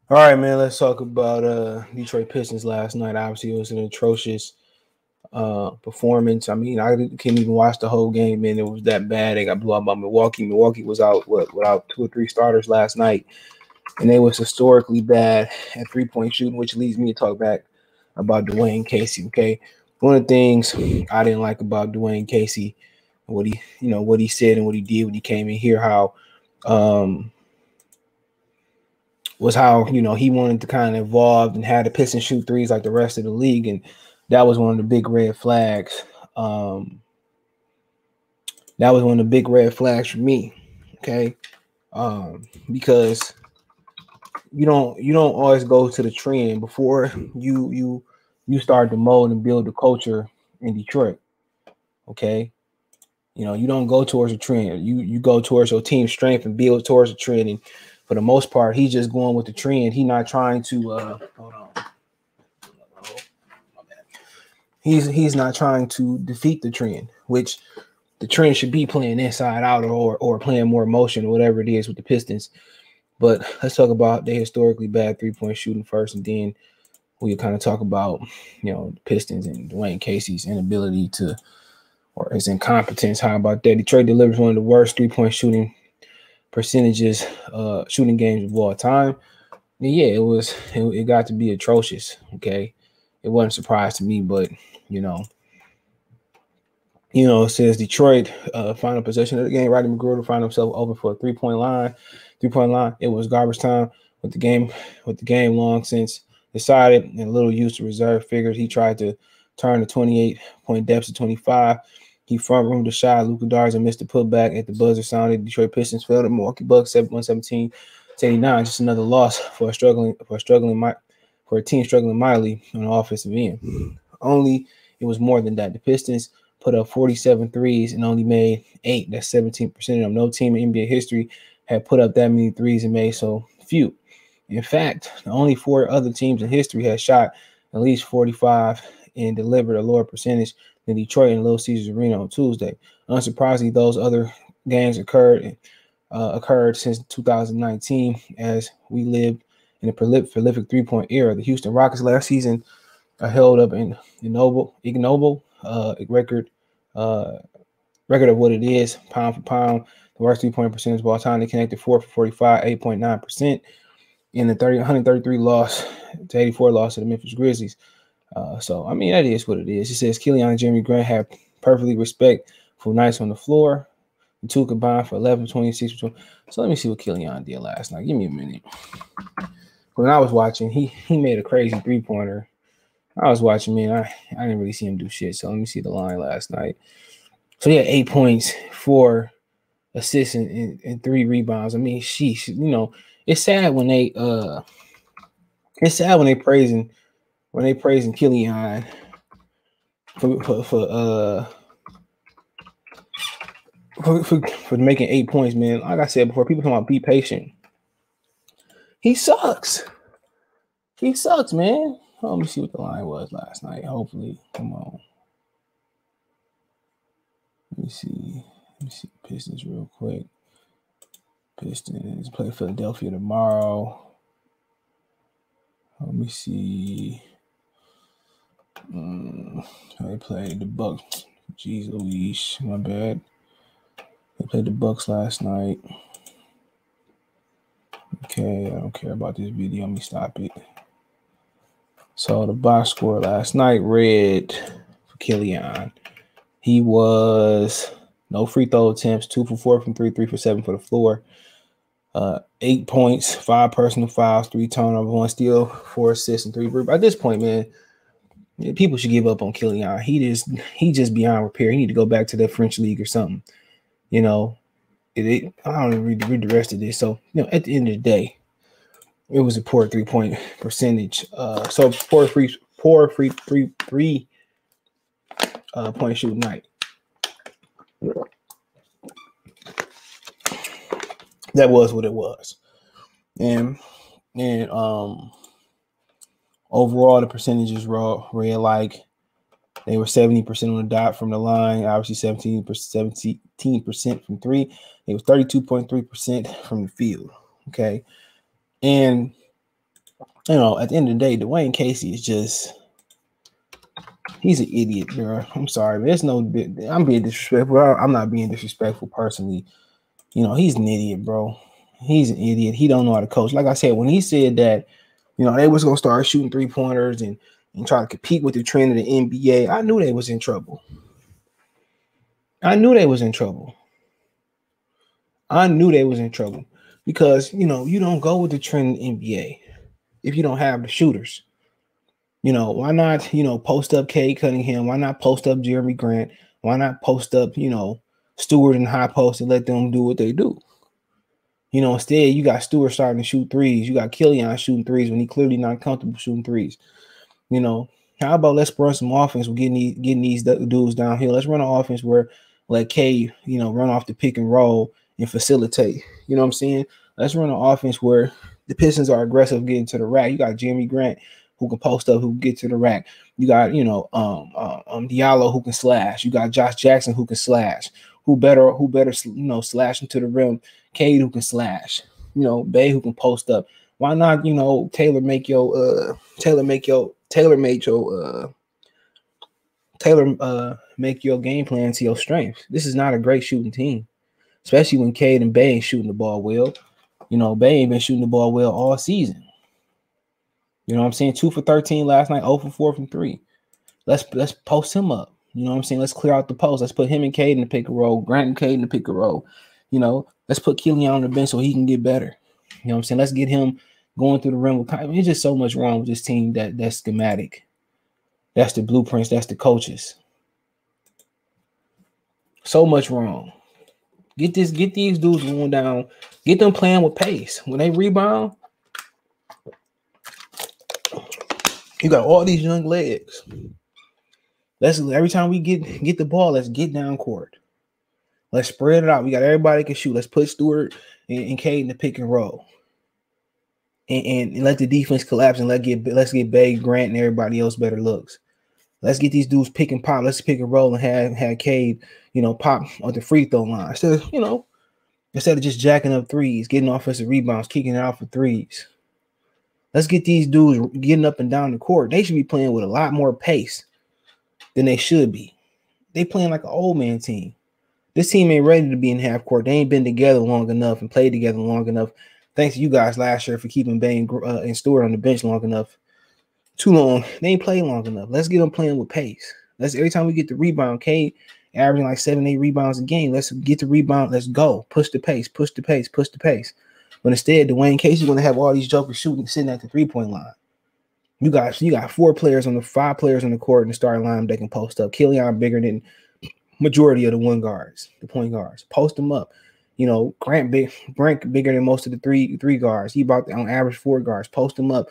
All right, man. Let's talk about Detroit Pistons last night. Obviously, it was an atrocious performance. I mean, I couldn't even watch the whole game, man. It was that bad. They got blew out by Milwaukee. Milwaukee was out without two or three starters last night, and they was historically bad at 3-point shooting, which leads me to talk back about Dwane Casey. Okay, one of the things I didn't like about Dwane Casey, what he said and what he did when he came in here, um, how he wanted to kind of evolve and had the Pistons shoot threes like the rest of the league, and that was one of the big red flags. Um, that was one of the big red flags for me. Okay, because you don't always go to the trend before you start to mold and build the culture in Detroit. Okay, you don't go towards a trend. You go towards your team's strength and build towards the trend. And for the most part, he's just going with the trend. He's not trying to hold on. He's not trying to defeat the trend, which the trend should be playing inside out or playing more motion or whatever it is with the Pistons. But let's talk about the historically bad 3-point shooting first, and then we'll kind of talk about the Pistons and Dwane Casey's inability to, or his incompetence. How about that? Detroit delivers one of the worst 3-point shooting percentages, shooting games of all time. And yeah, it got to be atrocious. Okay, it wasn't a surprise to me, but it says Detroit final possession of the game. Rodney McGruder found himself open for a 3-point line. 3-point line. It was garbage time with the game long since decided and little use of reserve figures. He tried to turn the 28-point deficit to 25. He front roomed the shot. Luka Darza missed the putback at the buzzer sounded. Detroit Pistons fell to Milwaukee Bucks 117-89. Just another loss for a team struggling mightily on the offensive end. Only it was more than that. The Pistons put up 47 threes and only made 8. That's 17% of them. No team in NBA history had put up that many threes and made so few. In fact, only 4 other teams in history had shot at least 45 and delivered a lower percentage than Detroit in Little Caesars Arena on Tuesday. Unsurprisingly, those other games occurred since 2019 as we lived in a prolific three-point era. The Houston Rockets last season held up an ignoble record of what it is, pound for pound. The worst 3-point percentage of all time. They connected 4 for 45, 8.9%. In the 133 loss to 84 loss to the Memphis Grizzlies. So, I mean, that is what it is. It says Killian and Jeremy Grant have perfectly respectful nights on the floor. The two combined for 11, 26. So let me see what Killian did last night. Give me a minute. When I was watching, he made a crazy three-pointer. I was watching, man. I didn't really see him do shit. So let me see the line last night. So he had 8 points, 4 assists, and 3 rebounds. I mean, sheesh. It's sad when they praising Killian for making 8 points, man. Like I said before, people talking about be patient. He sucks. He sucks, man. Let me see what the line was last night. Hopefully, come on. Let me see Pistons real quick. Pistons play Philadelphia tomorrow. Let me see. They played the Bucks. Jeez Louise, my bad. They played the Bucks last night. Okay, I don't care about this video. Let me stop it. So the box score last night read for Killian. He was no free throw attempts, 2 for 4 from 3, 3 for 7 for the floor. 8 points, 5 personal fouls, 3 turnovers, 1 steal, 4 assists, and 3 rebounds. At this point, man, people should give up on Killian. He just beyond repair. He need to go back to the French league or something. I don't even read the rest of this. So, at the end of the day, it was a poor 3-point percentage. So poor free point shooting night. That was what it was. And overall the percentages read like they were 70% on the dot from the line, obviously 17% from 3. It was 32.3% from the field. Okay. And At the end of the day, Dwane Casey is he's an idiot, bro. I'm sorry. I'm being disrespectful. I'm not being disrespectful personally. He's an idiot, bro. He's an idiot. He don't know how to coach. Like I said, when he said that, they was going to start shooting 3-pointers and try to compete with the trend of the NBA, I knew they was in trouble. I knew they was in trouble because, you don't go with the trend in the NBA if you don't have the shooters. Why not, post up Cade Cunningham? Why not post up Jeremy Grant? Why not post up, Stewart and high post and let them do what they do? Instead, you got Stewart starting to shoot threes. You got Killian shooting threes when he clearly not comfortable shooting threes. How about let's run some offense with getting these dudes downhill? Let's run an offense where let K, run off the pick and roll and facilitate. You know what I'm saying? Let's run an offense where the Pistons are aggressive getting to the rack. You got Jeremy Grant who can post up, who can get to the rack. You got, Diallo who can slash. You got Josh Jackson who can slash. Who better, slash into the rim. Cade who can slash. Bay who can post up. Why not, tailor make your game plan to your strengths. This is not a great shooting team, especially when Cade and Bay ain't shooting the ball well. Bay ain't been shooting the ball well all season. You know what I'm saying? 2 for 13 last night, 0 for 4 from 3. Let's post him up. You know what I'm saying? Let's clear out the post. Let's put him and Cade in the pick and roll, Grant and Cade in the pick and roll. Let's put Killian on the bench so he can get better. You know what I'm saying? Let's get him going through the rim. There's just so much wrong with this team that's schematic. That's the blueprints. That's the coaches. So much wrong. Get these dudes going down. Get them playing with pace. When they rebound, you got all these young legs. Every time we get the ball, let's get down court. Let's spread it out. We got everybody can shoot. Let's put Stewart and Cade in the pick and roll. And let the defense collapse and let's get Bay, Grant, and everybody else better looks. Let's get these dudes pick and pop. Let's pick and roll and have Cade, pop on the free throw line. Instead of just jacking up threes, getting offensive rebounds, kicking it out for threes. Let's get these dudes getting up and down the court. They should be playing with a lot more pace than they should be. They playing like an old man team. This team ain't ready to be in half court. They ain't been together long enough and played together long enough. Thanks to you guys last year for keeping Bay and Stewart on the bench long enough. Too long. They ain't played long enough. Let's get them playing with pace. Every time we get the rebound, Cade averaging like 7-8 rebounds a game. Let's get the rebound. Let's go. Push the pace. Push the pace. Push the pace. But instead, Dwane Casey's going to have all these jokers sitting at the 3-point line. You got 5 players on the court in the starting line that can post up. Killian bigger than majority of the point guards. Post them up. Grant bigger than most of the three guards. He about on average 4 guards. Post them up.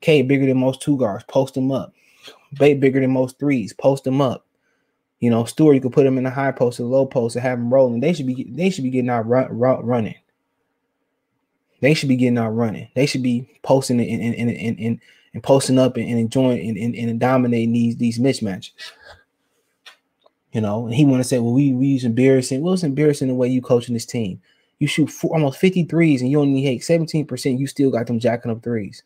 Cade bigger than most 2 guards. Post them up. Bay bigger than most 3s. Post them up. Stewart, you could put him in the high post or the low post and have him rolling. They should be getting out running. They should be getting out running. They should be posting and posting up and enjoying and dominating these mismatches. And he want to say, well, we use embarrassing. Well, it's embarrassing the way you coaching this team. You shoot almost 50 threes and you only hit 17%. You still got them jacking up threes.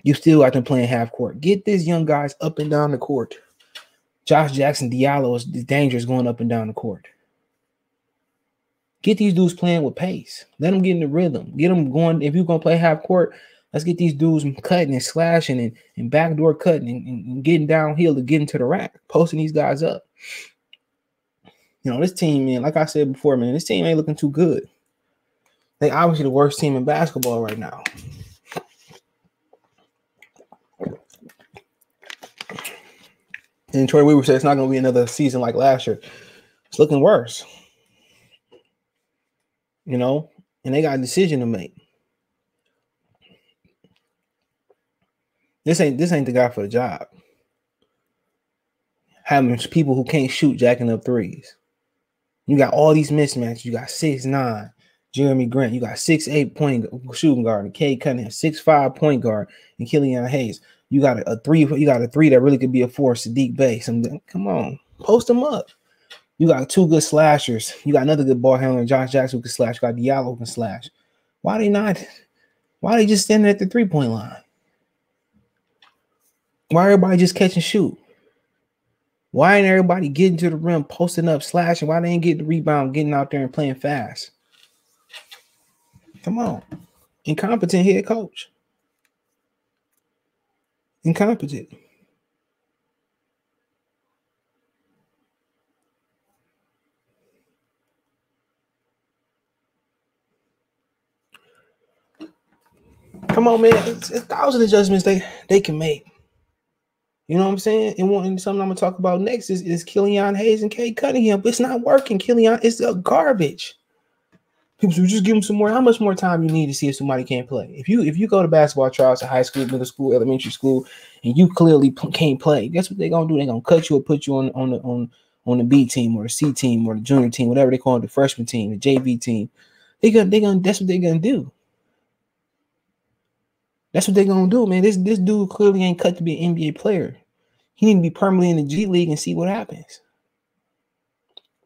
You still got them playing half court. Get these young guys up and down the court. Josh Jackson, Diallo is dangerous going up and down the court. Get these dudes playing with pace. Let them get in the rhythm. Get them going. If you're going to play half court, let's get these dudes cutting and slashing and backdoor cutting and getting downhill to get into the rack, posting these guys up. This team, man, like I said before, man, this team ain't looking too good. They obviously the worst team in basketball right now. And Troy Weaver said it's not going to be another season like last year. It's looking worse. And they got a decision to make. This ain't the guy for the job. Having people who can't shoot jacking up threes. You got all these mismatches. You got 6'9", Jeremy Grant. You got 6'8" point shooting guard and Cade Cunningham, 6'5" point guard and Killian Hayes. You got a 3. You got a 3 that really could be a 4, Sadiq Bey. Come on, post them up. You got 2 good slashers. You got another good ball handler, Josh Jackson, who can slash. You got Diallo who can slash. Why they just standing at the 3-point line? Why everybody just catch and shoot? Why ain't everybody getting to the rim, posting up, slashing? Why they ain't getting the rebound, getting out there and playing fast? Come on. Incompetent head coach. Incompetent. Come on, man. It's 1,000 adjustments they can make. You know what I'm saying? And something I'm gonna talk about next is Killian Hayes and Cade Cunningham. But it's not working. Killian is a garbage. People should just give him some more. How much more time you need to see if somebody can't play? If you go to basketball trials at high school, middle school, elementary school, and you clearly can't play, guess what they're gonna do? They're gonna cut you or put you on the B team or the C team or the junior team, whatever they call it, the freshman team, the JV team. That's what they're gonna do. That's what they're gonna do, man. This dude clearly ain't cut to be an NBA player. He need to be permanently in the G League and see what happens.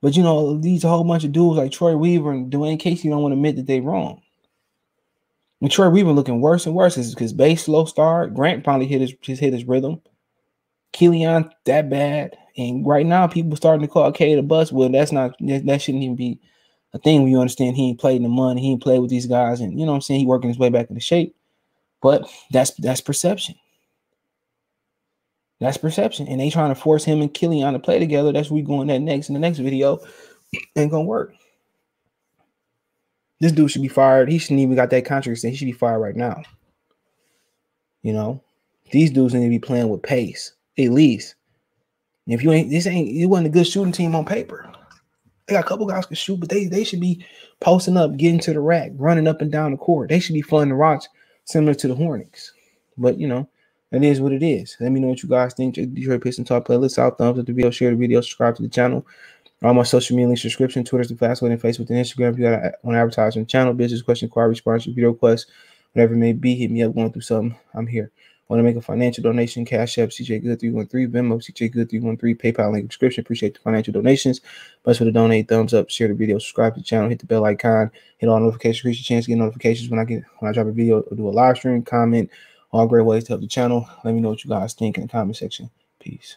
But you know, these a whole bunch of dudes like Troy Weaver and Dwane Casey don't want to admit that they're wrong. And Troy Weaver looking worse and worse because base slow start. Grant finally hit his rhythm. Killian that bad, and right now people starting to call Cade a bust. Well, that shouldn't even be a thing when you understand he ain't played in the money, he ain't played with these guys, and you know what I'm saying, he working his way back into shape. But that's perception. That's perception, and they trying to force him and Killian to play together. That's where we going that next in the next video. Ain't gonna work. This dude should be fired. He shouldn't even got that contract extension. He should be fired right now. You know, these dudes need to be playing with pace at least. If you ain't, it wasn't a good shooting team on paper. They got a couple guys can shoot, but they should be posting up, getting to the rack, running up and down the court. They should be fun to watch, similar to the Hornets. But you know, it is what it is. Let me know what you guys think. Detroit Piston Talk playlist out, thumbs up the video, share the video, subscribe to the channel. All my social media links, subscription, Twitter's the fast way, and Facebook and Instagram. If you got want to advertise on the channel, business question, inquiry, sponsor, video requests, whatever it may be, hit me up going through something. I'm here. Want to make a financial donation? Cash App, CJ Good 313, Venmo, CJ Good 313, PayPal link description. Appreciate the financial donations. Best way to donate, thumbs up, share the video, subscribe to the channel, hit the bell icon, hit all notifications, increase your chance to get notifications when I drop a video or do a live stream, comment. All great ways to help the channel. Let me know what you guys think in the comment section. Peace.